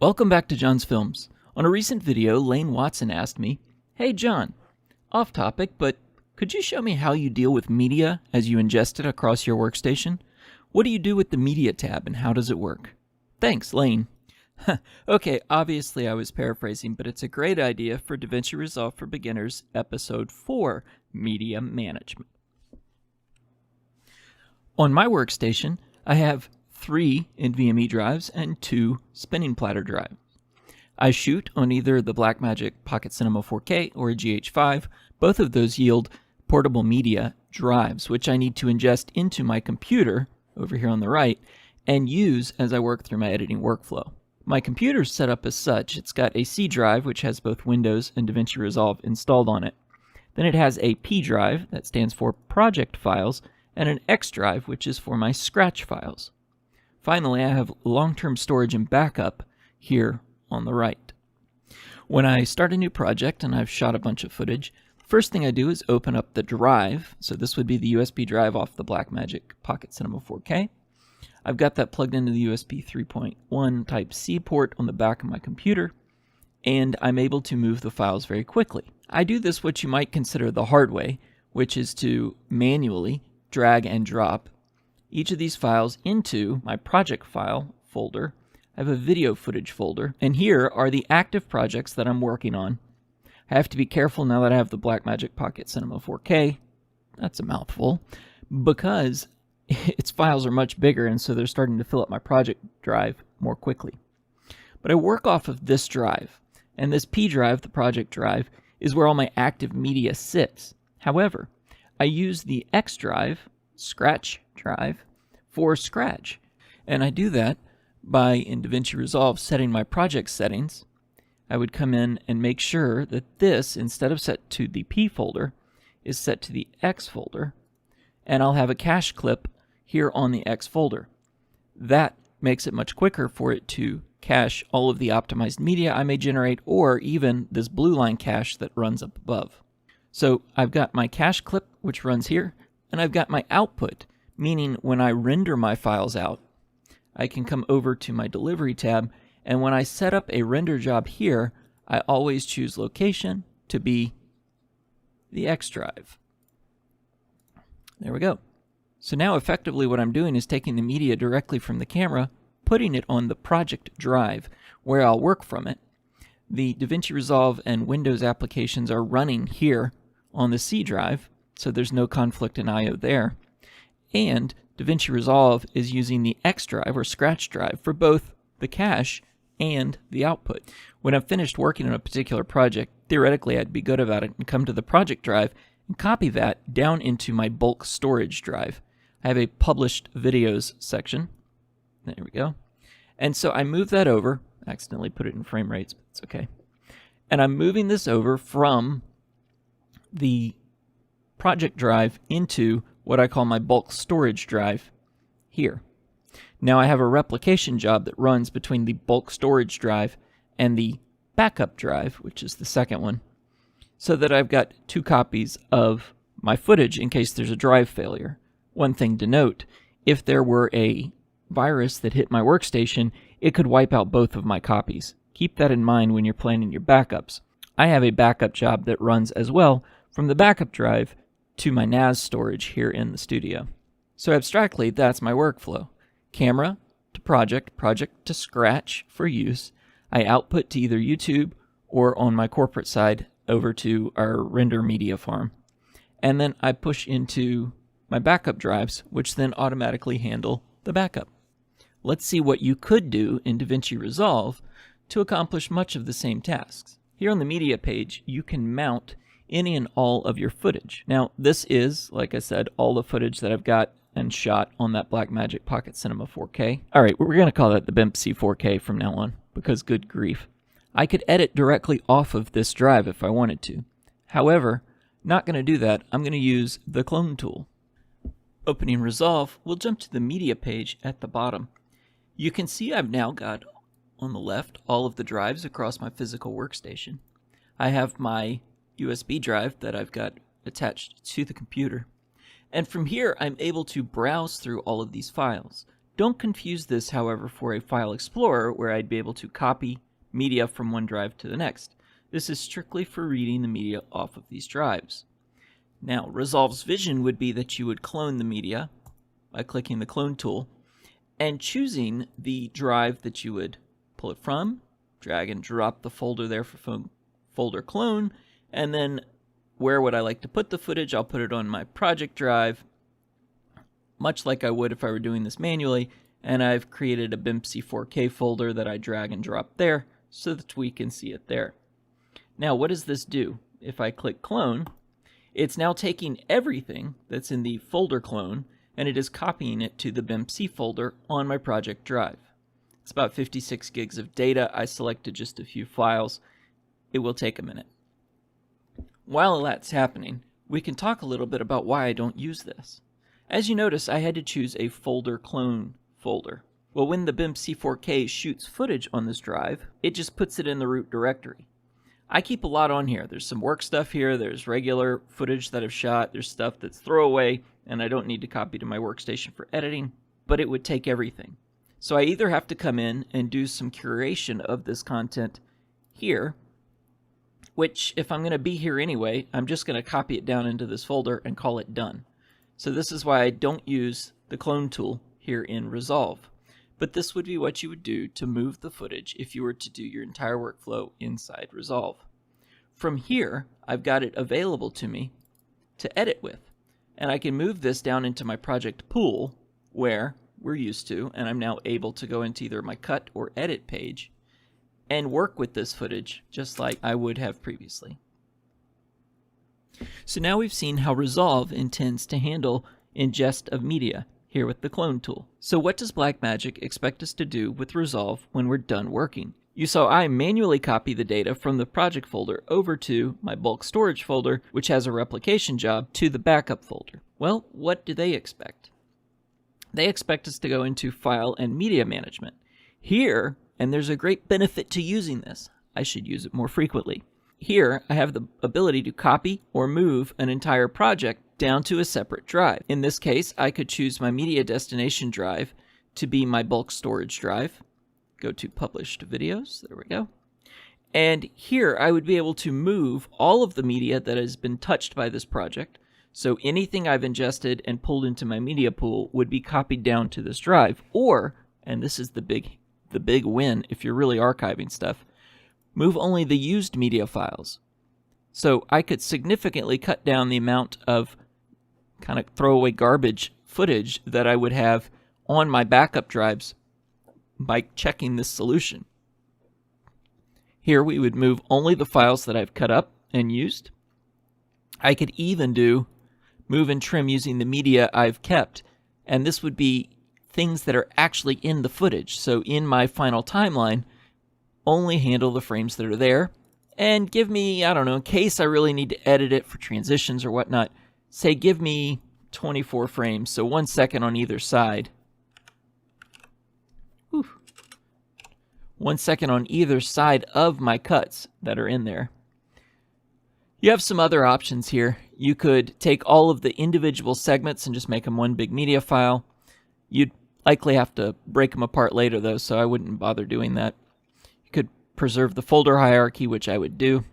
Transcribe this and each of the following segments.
Welcome back to John's Films. On a recent video, Lane Watson asked me, "Hey John, off topic, but could you show me how you deal with media as you ingest it across your workstation? What do you do with the Media tab and how does it work?" Thanks, Lane. Okay, obviously I was paraphrasing, but it's a great idea for Davinci Resolve for Beginners, Episode 4, Media Management. On my workstation, I have 3 NVMe drives and 2 spinning platter drives. I shoot on either the Blackmagic Pocket Cinema 4K or a GH5. Both of those yield portable media drives, which I need to ingest into my computer, over here on the right, and use as I work through my editing workflow. My computer's set up as such. It's got a C drive, which has both Windows and Davinci Resolve installed on it. Then it has a P drive, that stands for project files, and an X drive, which is for my scratch files. Finally, I have long-term storage and backup here on the right. When I start a new project and I've shot a bunch of footage, the first thing I do is open up the drive. So this would be the USB drive off the Blackmagic Pocket Cinema 4K. I've got that plugged into the USB 3.1 Type-C port on the back of my computer, and I'm able to move the files very quickly. I do this what you might consider the hard way, which is to manually drag and drop each of these files into my project file folder. I have a video footage folder, and here are the active projects that I'm working on. I have to be careful now that I have the Blackmagic Pocket Cinema 4K, that's a mouthful, because its files are much bigger, and so they're starting to fill up my project drive more quickly. But I work off of this drive, and this P drive, the project drive, is where all my active media sits. However, I use the X drive, Scratch drive, for Scratch. And I do that by, in Davinci Resolve, setting my project settings. I would come in and make sure that this, instead of set to the P folder, is set to the X folder. And I'll have a cache clip here on the X folder. That makes it much quicker for it to cache all of the optimized media I may generate, or even this blue line cache that runs up above. So I've got my cache clip, which runs here, and I've got my output, meaning when I render my files out, I can come over to my delivery tab, and when I set up a render job here, I always choose location to be the X drive. There we go. So now effectively what I'm doing is taking the media directly from the camera, putting it on the project drive where I'll work from it. The Davinci Resolve and Windows applications are running here on the C drive, so there's no conflict in I/O there. And Davinci Resolve is using the X drive or Scratch drive for both the cache and the output. When I'm finished working on a particular project, theoretically I'd be good about it and come to the project drive and copy that down into my bulk storage drive. I have a published videos section. There we go. And so I move that over. I accidentally put it in frame rates, but it's okay. And I'm moving this over from the project drive into what I call my bulk storage drive here. Now I have a replication job that runs between the bulk storage drive and the backup drive, which is the second one, so that I've got 2 copies of my footage in case there's a drive failure. One thing to note, if there were a virus that hit my workstation, it could wipe out both of my copies. Keep that in mind when you're planning your backups. I have a backup job that runs as well from the backup drive to my NAS storage here in the studio. So abstractly, that's my workflow. Camera to project, project to Scratch for use. I output to either YouTube or on my corporate side over to our render media farm. And then I push into my backup drives, which then automatically handle the backup. Let's see what you could do in Davinci Resolve to accomplish much of the same tasks. Here on the media page, you can mount any and all of your footage. Now, this is, like I said, all the footage that I've got and shot on that Blackmagic Pocket Cinema 4K. All right, we're going to call that the BIMP C4K from now on, because good grief. I could edit directly off of this drive if I wanted to. However, not going to do that. I'm going to use the clone tool. Opening Resolve, we'll jump to the media page at the bottom. You can see I've now got, on the left, all of the drives across my physical workstation. I have my USB drive that I've got attached to the computer. And from here, I'm able to browse through all of these files. Don't confuse this, however, for a file explorer where I'd be able to copy media from one drive to the next. This is strictly for reading the media off of these drives. Now, Resolve's vision would be that you would clone the media by clicking the clone tool and choosing the drive that you would pull it from, drag and drop the folder there for folder clone, and then where would I like to put the footage? I'll put it on my project drive, much like I would if I were doing this manually, and I've created a Davinci 4K folder that I drag and drop there so that we can see it there. Now, what does this do? If I click clone, it's now taking everything that's in the folder clone and it is copying it to the Davinci folder on my project drive. It's about 56 gigs of data. I selected just a few files. It will take a minute. While that's happening, we can talk a little bit about why I don't use this. As you notice, I had to choose a folder clone folder. Well, when the Davinci 4K shoots footage on this drive, it just puts it in the root directory. I keep a lot on here. There's some work stuff here, there's regular footage that I've shot, there's stuff that's throwaway, and I don't need to copy to my workstation for editing, but it would take everything. So I either have to come in and do some curation of this content here, which if I'm going to be here anyway, I'm just going to copy it down into this folder and call it done. So this is why I don't use the clone tool here in Resolve. But this would be what you would do to move the footage if you were to do your entire workflow inside Resolve. From here, I've got it available to me to edit with. And I can move this down into my project pool where we're used to, and I'm now able to go into either my cut or edit page and work with this footage just like I would have previously. So now we've seen how Resolve intends to handle ingest of media here with the clone tool. So what does Blackmagic expect us to do with Resolve when we're done working? You saw I manually copy the data from the project folder over to my bulk storage folder, which has a replication job, to the backup folder. Well, what do they expect? They expect us to go into File and Media Management. Here, and there's a great benefit to using this, I should use it more frequently. Here, I have the ability to copy or move an entire project down to a separate drive. In this case, I could choose my media destination drive to be my bulk storage drive. Go to Published Videos, there we go. And here, I would be able to move all of the media that has been touched by this project. So anything I've ingested and pulled into my media pool would be copied down to this drive. Or, and this is the big win if you're really archiving stuff, move only the used media files. So I could significantly cut down the amount of kind of throwaway garbage footage that I would have on my backup drives by checking this solution. Here we would move only the files that I've cut up and used. I could even do move and trim using the media I've kept, and this would be things that are actually in the footage. So in my final timeline, only handle the frames that are there, and give me, I don't know, in case I really need to edit it for transitions or whatnot, say give me 24 frames, so 1 second on either side. Whew. 1 second on either side of my cuts that are in there. You have some other options here. You could take all of the individual segments and just make them one big media file. You'd likely have to break them apart later though, so I wouldn't bother doing that. You could preserve the folder hierarchy, which I would do.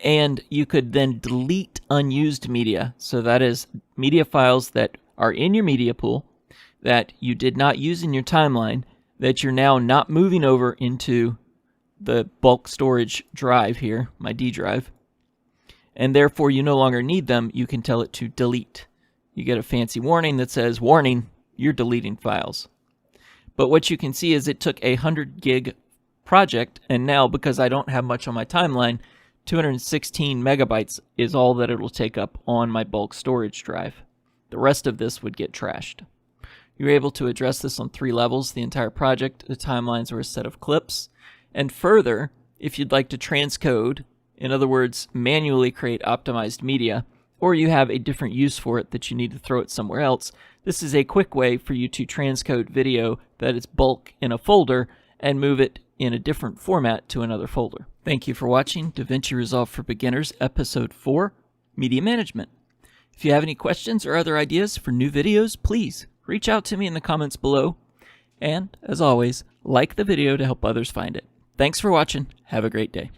And you could then delete unused media. So that is media files that are in your media pool that you did not use in your timeline that you're now not moving over into the bulk storage drive here, my D drive, and therefore you no longer need them. You can tell it to delete. You get a fancy warning that says, warning, you're deleting files. But what you can see is it took a 100 gig project, and now because I don't have much on my timeline, 216 megabytes is all that it will take up on my bulk storage drive. The rest of this would get trashed. You're able to address this on 3 levels: the entire project, the timelines, or a set of clips. And further, if you'd like to transcode, in other words, manually create optimized media, or you have a different use for it that you need to throw it somewhere else, this is a quick way for you to transcode video that is bulk in a folder and move it in a different format to another folder. Thank you for watching Davinci Resolve for Beginners, Episode 4, Media Management. If you have any questions or other ideas for new videos, please reach out to me in the comments below. And, as always, like the video to help others find it. Thanks for watching. Have a great day.